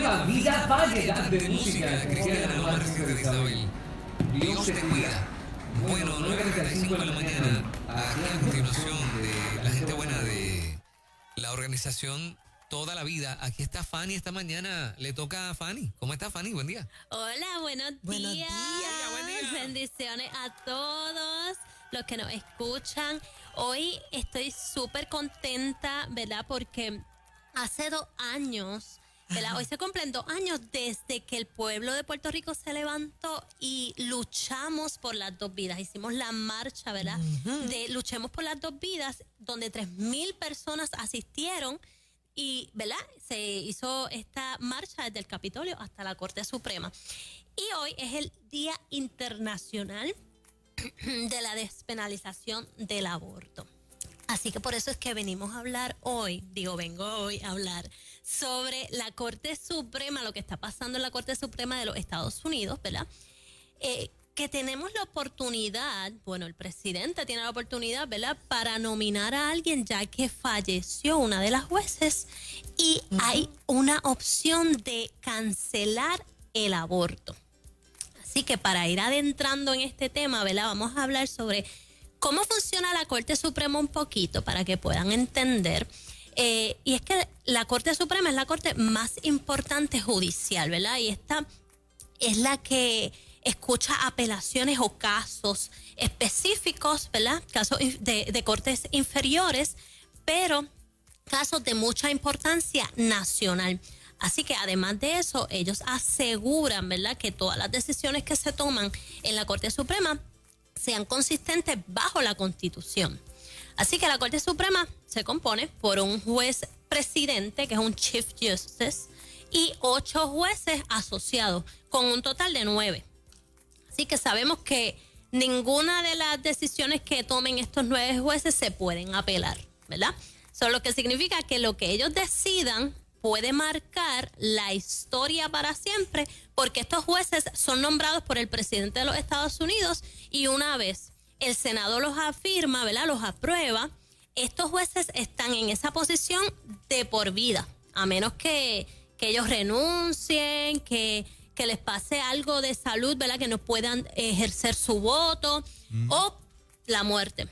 nueva vida variedad de música que queda en la más reciente de Isabel. Dios te cuida. Bueno, 9:45 de la mañana, aquí a continuación de la gente buena de la organización Toda la Vida. Aquí está Fanny esta mañana. Le toca a Fanny. ¿Cómo está Fanny? Buen día. Hola, buenos días. Buen día. Bendiciones a todos los que nos escuchan. Hoy estoy súper contenta, ¿verdad? Porque hace 2 años, ¿verdad? Hoy se cumplen 2 años desde que el pueblo de Puerto Rico se levantó y luchamos por las 2 vidas. Hicimos la marcha, ¿verdad? De Luchemos por las 2 vidas, donde 3,000 personas asistieron. Y, ¿verdad? Se hizo esta marcha desde el Capitolio hasta la Corte Suprema. Y hoy es el Día Internacional de la Despenalización del Aborto. Así que por eso es que vengo hoy a hablar sobre la Corte Suprema, lo que está pasando en la Corte Suprema de los Estados Unidos, ¿verdad? Que tenemos la oportunidad, bueno, el presidente tiene la oportunidad, ¿verdad?, para nominar a alguien ya que falleció una de las jueces y hay una opción de cancelar el aborto. Así que para ir adentrando en este tema, ¿verdad?, vamos a hablar sobre cómo funciona la Corte Suprema un poquito para que puedan entender. Y es que la Corte Suprema es la corte más importante judicial, ¿verdad? Y esta es la que escucha apelaciones o casos específicos, ¿verdad? Casos de cortes inferiores, pero casos de mucha importancia nacional. Así que además de eso, ellos aseguran, ¿verdad?, que todas las decisiones que se toman en la Corte Suprema sean consistentes bajo la Constitución. Así que la Corte Suprema se compone por un juez presidente, que es un Chief Justice, y 8 jueces asociados, con un total de 9. Así que sabemos que ninguna de las decisiones que tomen estos 9 jueces se pueden apelar, ¿verdad? Eso lo que significa que lo que ellos decidan puede marcar la historia para siempre, porque estos jueces son nombrados por el presidente de los Estados Unidos y una vez el Senado los afirma, ¿verdad?, los aprueba, estos jueces están en esa posición de por vida, a menos que ellos renuncien, que les pase algo de salud, ¿verdad?, que no puedan ejercer su voto o la muerte.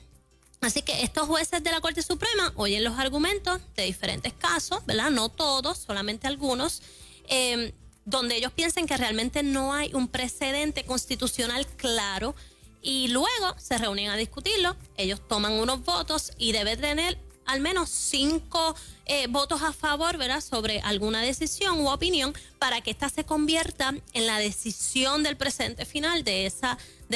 Así que estos jueces de la Corte Suprema oyen los argumentos de diferentes casos, ¿verdad?, no todos, solamente algunos, donde ellos piensen que realmente no hay un precedente constitucional claro y luego se reúnen a discutirlo. Ellos toman unos votos y deben tener al menos 5 votos a favor, ¿verdad?, sobre alguna decisión u opinión para que ésta se convierta en la decisión del precedente final de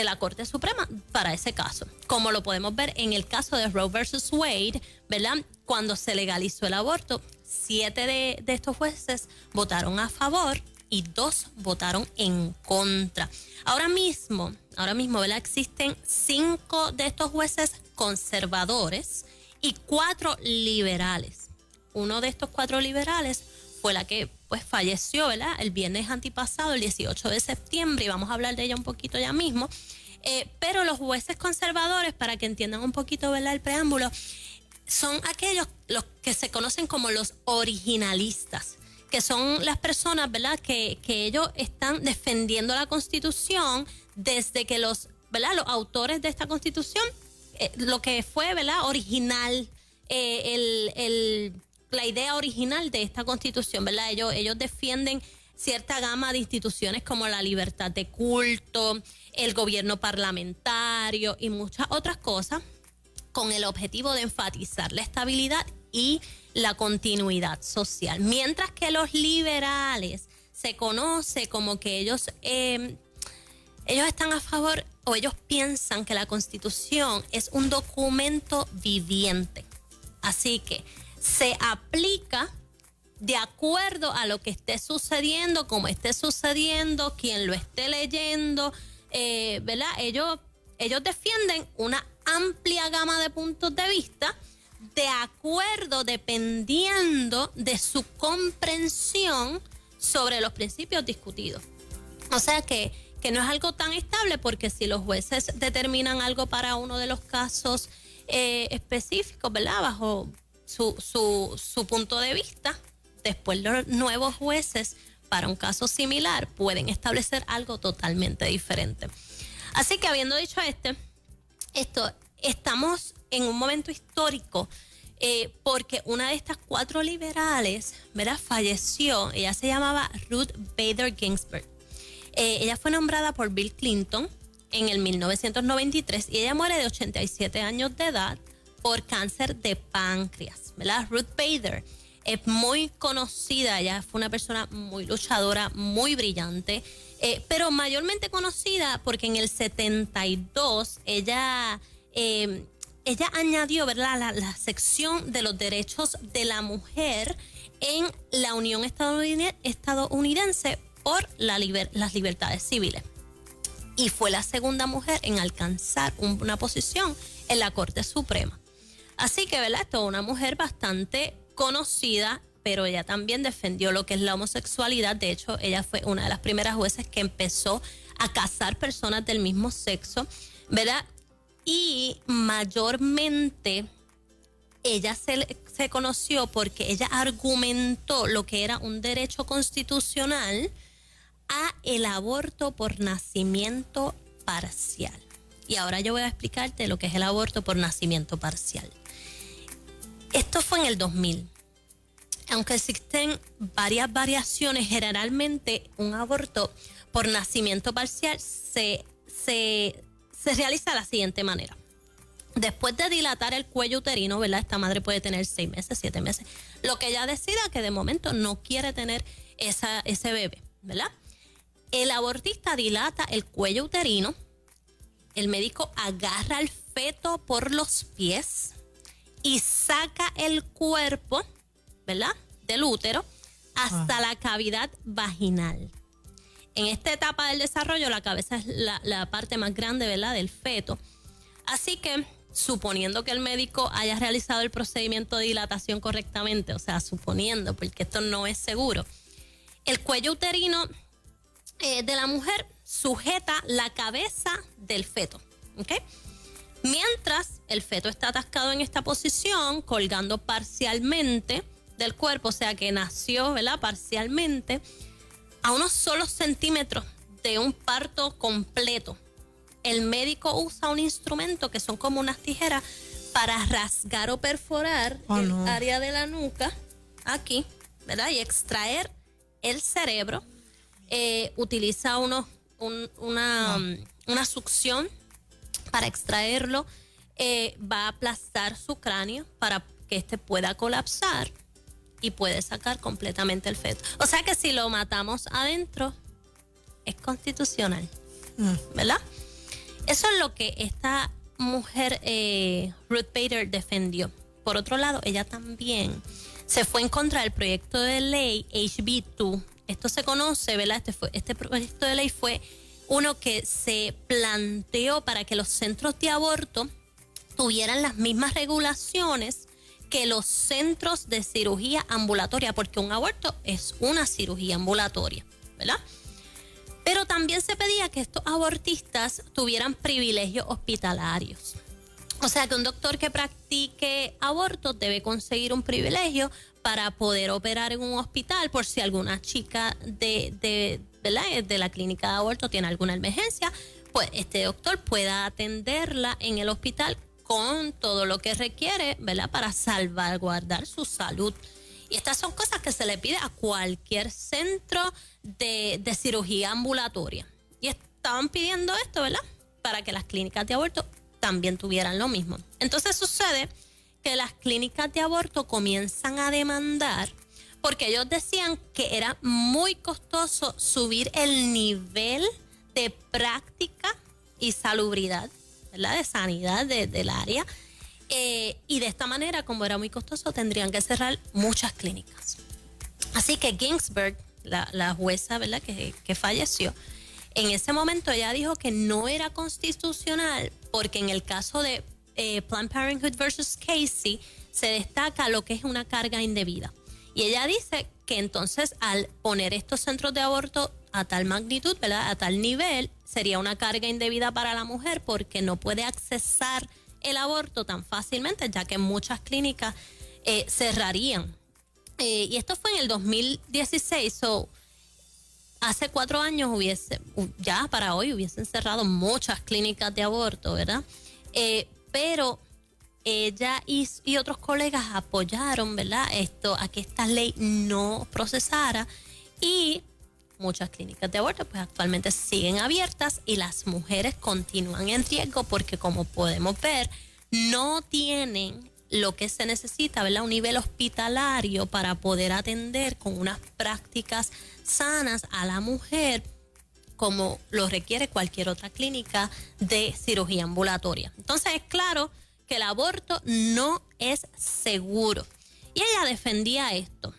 la Corte Suprema para ese caso. Como lo podemos ver en el caso de Roe versus Wade, ¿verdad?, cuando se legalizó el aborto, 7 de estos jueces votaron a favor y 2 votaron en contra. Ahora mismo, ¿verdad?, existen 5 de estos jueces conservadores y 4 liberales. Uno de estos 4 liberales fue la que pues falleció, ¿verdad?, el viernes antipasado, el 18 de septiembre, y vamos a hablar de ella un poquito ya mismo. Pero los jueces conservadores, para que entiendan un poquito, ¿verdad?, el preámbulo, son aquellos los que se conocen como los originalistas, que son las personas, ¿verdad?, que ellos están defendiendo la Constitución desde que los autores de esta Constitución, lo que fue, ¿verdad?, original, la idea original de esta Constitución, ¿verdad? Ellos defienden cierta gama de instituciones como la libertad de culto, el gobierno parlamentario y muchas otras cosas, con el objetivo de enfatizar la estabilidad y la continuidad social. Mientras que los liberales se conoce como que ellos están a favor, o ellos piensan que la Constitución es un documento viviente. Así que se aplica de acuerdo a lo que esté sucediendo, como esté sucediendo, quien lo esté leyendo, ¿verdad? Ellos defienden una amplia gama de puntos de vista de acuerdo, dependiendo de su comprensión sobre los principios discutidos. O sea que no es algo tan estable, porque si los jueces determinan algo para uno de los casos específicos, ¿verdad?, bajo su punto de vista, después los nuevos jueces para un caso similar, pueden establecer algo totalmente diferente. Así que habiendo dicho esto, estamos en un momento histórico porque una de estas 4 liberales, ¿verdad?, falleció. Ella se llamaba Ruth Bader Ginsburg. Ella fue nombrada por Bill Clinton en el 1993 y ella muere de 87 años de edad por cáncer de páncreas, ¿verdad? Ruth Bader es muy conocida, ella fue una persona muy luchadora, muy brillante, pero mayormente conocida porque en el 72 ella añadió, ¿verdad?, la sección de los derechos de la mujer en la Unión Estadounidense por las libertades civiles. Y fue la segunda mujer en alcanzar una posición en la Corte Suprema. Así que, ¿verdad?, esto es una mujer bastante conocida, pero ella también defendió lo que es la homosexualidad. De hecho, ella fue una de las primeras jueces que empezó a casar personas del mismo sexo, ¿verdad? Y mayormente ella se conoció porque ella argumentó lo que era un derecho constitucional a el aborto por nacimiento parcial. Y ahora yo voy a explicarte lo que es el aborto por nacimiento parcial. Esto fue en el 2000. Aunque existen varias variaciones, generalmente un aborto por nacimiento parcial se realiza de la siguiente manera. Después de dilatar el cuello uterino, ¿verdad?, esta madre puede tener 6 meses, 7 meses, lo que ella decida que de momento no quiere tener ese bebé, ¿verdad? El abortista dilata el cuello uterino, el médico agarra al feto por los pies y saca el cuerpo, ¿verdad?, del útero hasta la cavidad vaginal. En esta etapa del desarrollo, la cabeza es la parte más grande, ¿verdad?, del feto. Así que, suponiendo que el médico haya realizado el procedimiento de dilatación correctamente, o sea, suponiendo, porque esto no es seguro, el cuello uterino de la mujer sujeta la cabeza del feto, ¿ok? Mientras el feto está atascado en esta posición, colgando parcialmente del cuerpo, o sea que nació, ¿verdad?, parcialmente, a unos solos centímetros de un parto completo. El médico usa un instrumento que son como unas tijeras para rasgar o perforar el área de la nuca, aquí, ¿verdad?, y extraer el cerebro. Utiliza una succión para extraerlo, va a aplastar su cráneo para que éste pueda colapsar y puede sacar completamente el feto. O sea que si lo matamos adentro, es constitucional, ¿verdad? Eso es lo que esta mujer, Ruth Bader, defendió. Por otro lado, ella también se fue en contra del proyecto de ley HB2. Esto se conoce, ¿verdad? Este proyecto de ley fue uno que se planteó para que los centros de aborto tuvieran las mismas regulaciones que los centros de cirugía ambulatoria, porque un aborto es una cirugía ambulatoria, ¿verdad? Pero también se pedía que estos abortistas tuvieran privilegios hospitalarios. O sea que un doctor que practique aborto debe conseguir un privilegio para poder operar en un hospital por si alguna chica de la clínica de aborto tiene alguna emergencia, pues este doctor pueda atenderla en el hospital con todo lo que requiere, ¿verdad?, para salvaguardar su salud. Y estas son cosas que se le pide a cualquier centro de cirugía ambulatoria. Y estaban pidiendo esto, ¿verdad?, para que las clínicas de aborto también tuvieran lo mismo. Entonces sucede que las clínicas de aborto comienzan a demandar porque ellos decían que era muy costoso subir el nivel de práctica y salubridad, ¿verdad?, de sanidad del área. Y de esta manera, como era muy costoso, tendrían que cerrar muchas clínicas. Así que Ginsburg, la jueza, ¿verdad?, que falleció, en ese momento ella dijo que no era constitucional porque en el caso de Planned Parenthood versus Casey se destaca lo que es una carga indebida. Y ella dice que entonces al poner estos centros de aborto a tal magnitud, ¿verdad?, a tal nivel, sería una carga indebida para la mujer porque no puede accesar el aborto tan fácilmente, ya que muchas clínicas cerrarían. Y esto fue en el 2016. hace 4 años ya para hoy hubiesen cerrado muchas clínicas de aborto, ¿verdad? Pero ella y otros colegas apoyaron, ¿verdad? A que esta ley no procesara, y muchas clínicas de aborto pues actualmente siguen abiertas y las mujeres continúan en riesgo porque, como podemos ver, no tienen lo que se necesita, ¿verdad? Un nivel hospitalario para poder atender con unas prácticas sanas a la mujer como lo requiere cualquier otra clínica de cirugía ambulatoria. Entonces es claro que el aborto no es seguro. Y ella defendía esto.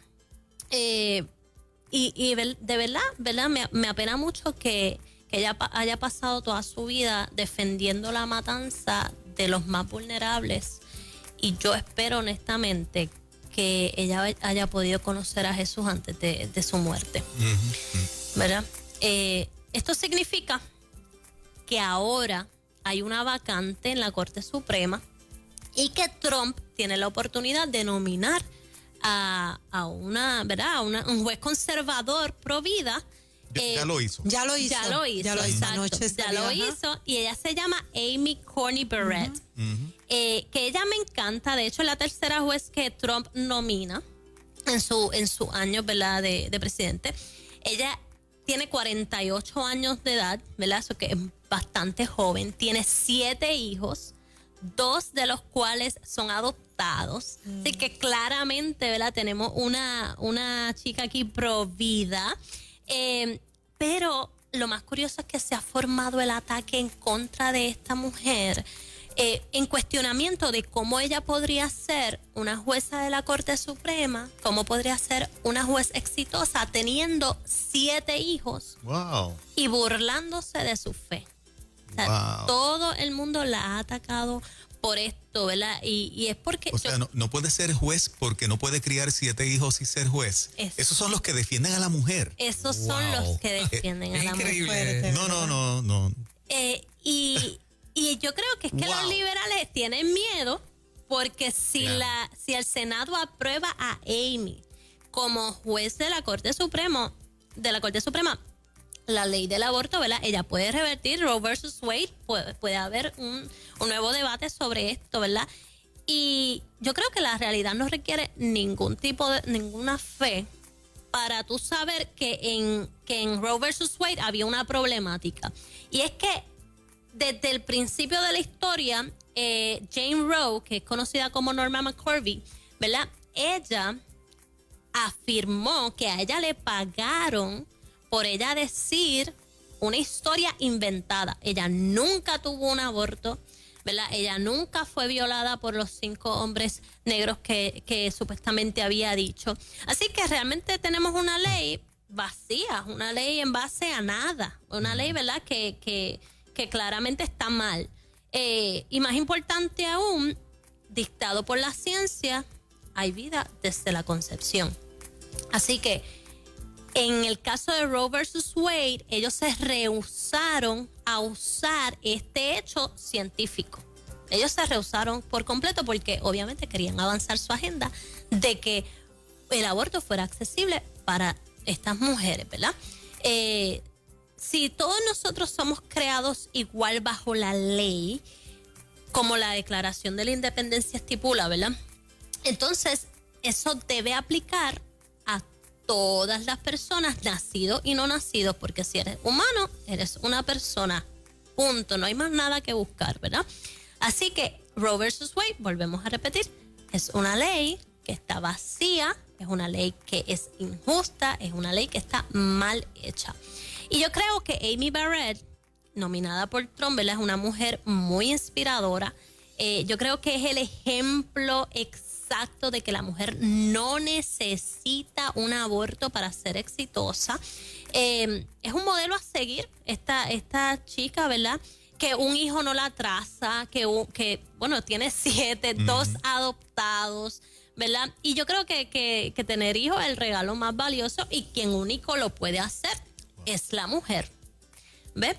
Y de verdad me apena mucho que ella haya pasado toda su vida defendiendo la matanza de los más vulnerables. Y yo espero honestamente que ella haya podido conocer a Jesús antes de su muerte. ¿Verdad? Esto significa que ahora hay una vacante en la Corte Suprema y que Trump tiene la oportunidad de nominar a un juez conservador pro vida. Ya lo hizo. Y ella se llama Amy Coney Barrett. Que ella me encanta. De hecho, es la tercera juez que Trump nomina en su año, ¿verdad?, de presidente. Ella tiene 48 años de edad, ¿verdad? Eso que es bastante joven. Tiene 7 hijos, 2 de los cuales son adoptados. Así que claramente, ¿verdad?, tenemos una chica aquí pro vida. Pero lo más curioso es que se ha formado el ataque en contra de esta mujer, en cuestionamiento de cómo ella podría ser una jueza de la Corte Suprema, cómo podría ser una juez exitosa teniendo 7 hijos. Wow. Y burlándose de su fe. O sea, todo el mundo la ha atacado por esto, ¿verdad? Y es porque... O sea, no puede ser juez porque no puede criar 7 hijos y ser juez. Esos son los que defienden a la mujer. Esos son los que defienden a la mujer. No. Y yo creo que es que los liberales tienen miedo porque si el Senado aprueba a Amy como juez de la Corte Suprema, la ley del aborto, ¿verdad?, ella puede revertir Roe versus Wade, puede haber un nuevo debate sobre esto, ¿verdad? Y yo creo que la realidad no requiere ninguna fe para tú saber que en Roe versus Wade había una problemática. Y es que desde el principio de la historia, Jane Roe, que es conocida como Norma McCorvey, ¿verdad?, ella afirmó que a ella le pagaron por ella decir una historia inventada. Ella nunca tuvo un aborto, ¿verdad? Ella nunca fue violada por los 5 hombres negros que supuestamente había dicho. Así que realmente tenemos una ley vacía, una ley en base a nada, una ley, ¿verdad?, que claramente está mal. Y más importante aún, dictado por la ciencia, hay vida desde la concepción. Así que en el caso de Roe versus Wade, ellos se rehusaron a usar este hecho científico. Ellos se rehusaron por completo porque obviamente querían avanzar su agenda de que el aborto fuera accesible para estas mujeres, ¿verdad? Si todos nosotros somos creados igual bajo la ley, como la Declaración de la Independencia estipula, ¿verdad?, entonces eso debe aplicar a todas las personas, nacidos y no nacidos, porque si eres humano, eres una persona, punto, no hay más nada que buscar, ¿verdad? Así que Roe versus Wade, volvemos a repetir, es una ley que está vacía, es una ley que es injusta, es una ley que está mal hecha. Y yo creo que Amy Barrett, nominada por Trump, ¿verdad?, es una mujer muy inspiradora. Yo creo que es el ejemplo exacto de que la mujer no necesita un aborto para ser exitosa. Es un modelo a seguir esta chica, ¿verdad?, que un hijo no la atrasa, que tiene 7, 2 adoptados, ¿verdad? Y yo creo que tener hijos es el regalo más valioso y quien único lo puede hacer es la mujer, ¿ves?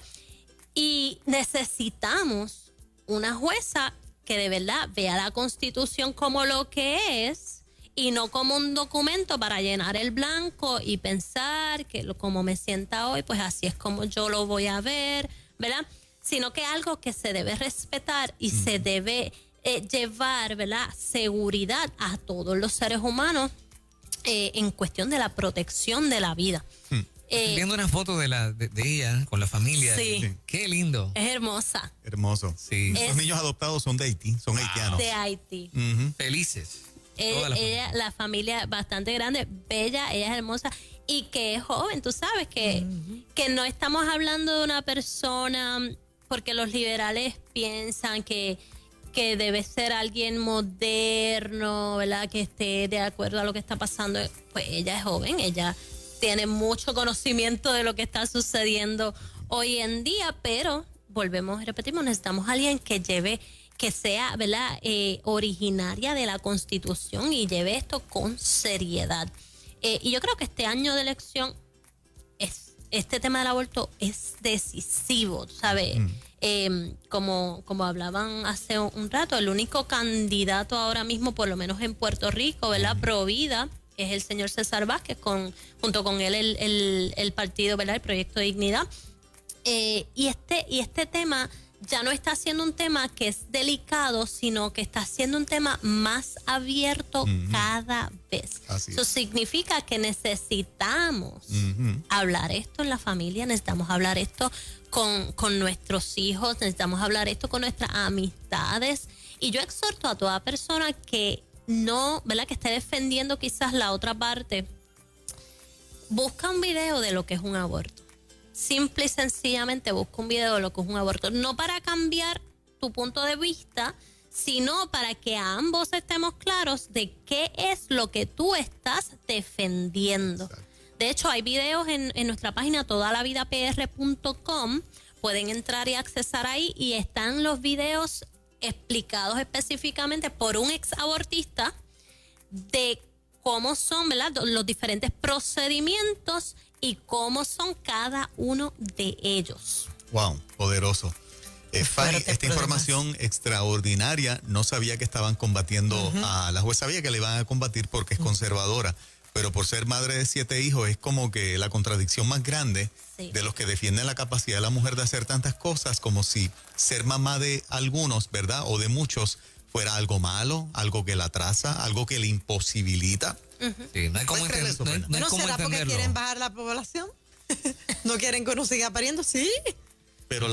Y necesitamos una jueza que de verdad vea la Constitución como lo que es y no como un documento para llenar el blanco y pensar que como me sienta hoy, pues así es como yo lo voy a ver, ¿verdad? Sino que algo que se debe respetar y se debe llevar, ¿verdad? Seguridad a todos los seres humanos en cuestión de la protección de la vida. Estoy viendo una foto de ella con la familia. Sí. Qué lindo. Es hermosa. Hermoso. Sí. Los niños adoptados son de Haití, son haitianos. De Haití. Felices. Ella, la familia bastante grande, bella, ella es hermosa y que es joven, tú sabes que no estamos hablando de una persona, porque los liberales piensan que debe ser alguien moderno, ¿verdad? Que esté de acuerdo a lo que está pasando. Pues ella es joven, ella tiene mucho conocimiento de lo que está sucediendo hoy en día, pero volvemos y repetimos, necesitamos a alguien que sea, ¿verdad? Originaria de la Constitución y lleve esto con seriedad. Y yo creo que este año de elección, este tema del aborto es decisivo, ¿sabes? Como hablaban hace un rato, el único candidato ahora mismo, por lo menos en Puerto Rico, ¿verdad? Pro vida, es el señor César Vázquez, junto con él el partido, ¿verdad? El Proyecto de Dignidad. Y este tema ya no está siendo un tema que es delicado, sino que está siendo un tema más abierto cada vez. Eso significa que necesitamos hablar esto en la familia, necesitamos hablar esto con nuestros hijos, necesitamos hablar esto con nuestras amistades. Y yo exhorto a toda persona que no, ¿verdad? Que esté defendiendo quizás la otra parte, busca un video de lo que es un aborto. Simple y sencillamente busca un video de lo que es un aborto. No para cambiar tu punto de vista, sino para que ambos estemos claros de qué es lo que tú estás defendiendo. Exacto. De hecho, hay videos en nuestra página todalavidapr.com. Pueden entrar y accesar ahí y están los videos explicados específicamente por un exabortista de cómo son, ¿verdad? Los diferentes procedimientos y cómo son cada uno de ellos. Wow, poderoso. Fanny, esta información extraordinaria, no sabía que estaban combatiendo a la juez, sabía que le iban a combatir porque es conservadora, pero por ser madre de 7 hijos es como que la contradicción más grande de los que defienden la capacidad de la mujer de hacer tantas cosas, como si ser mamá de algunos, ¿verdad? O de muchos fuera algo malo, algo que la atrasa, algo que le imposibilita. Sí, no hay cómo ¿No será porque quieren bajar la población? ¿No quieren que uno siga pariendo? Sí. Pero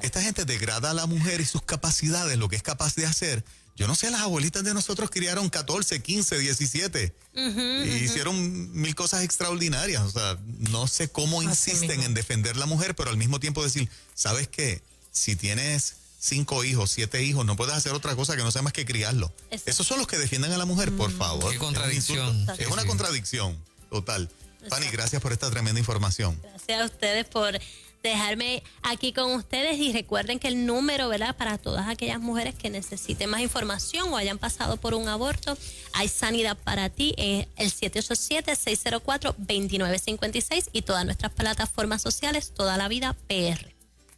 esta gente degrada a la mujer y sus capacidades, lo que es capaz de hacer. Yo no sé, las abuelitas de nosotros criaron 14, 15, 17 y hicieron 1000 cosas extraordinarias. O sea, no sé cómo insisten en defender la mujer, pero al mismo tiempo decir, ¿sabes qué? Si tienes 5 hijos, 7 hijos, no puedes hacer otra cosa que no sea más que criarlo. Exacto. Esos son los que defienden a la mujer, por favor. Qué contradicción. Es una contradicción total. Exacto. Fanny, gracias por esta tremenda información. Gracias a ustedes por dejarme aquí con ustedes y recuerden que el número, ¿verdad? Para todas aquellas mujeres que necesiten más información o hayan pasado por un aborto, hay sanidad para ti, el 787-604-2956 y todas nuestras plataformas sociales, Toda la Vida PR.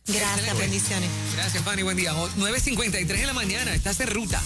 Gracias, bendiciones. Gracias, Fanny, buen día. 9:53 de la mañana, estás en ruta.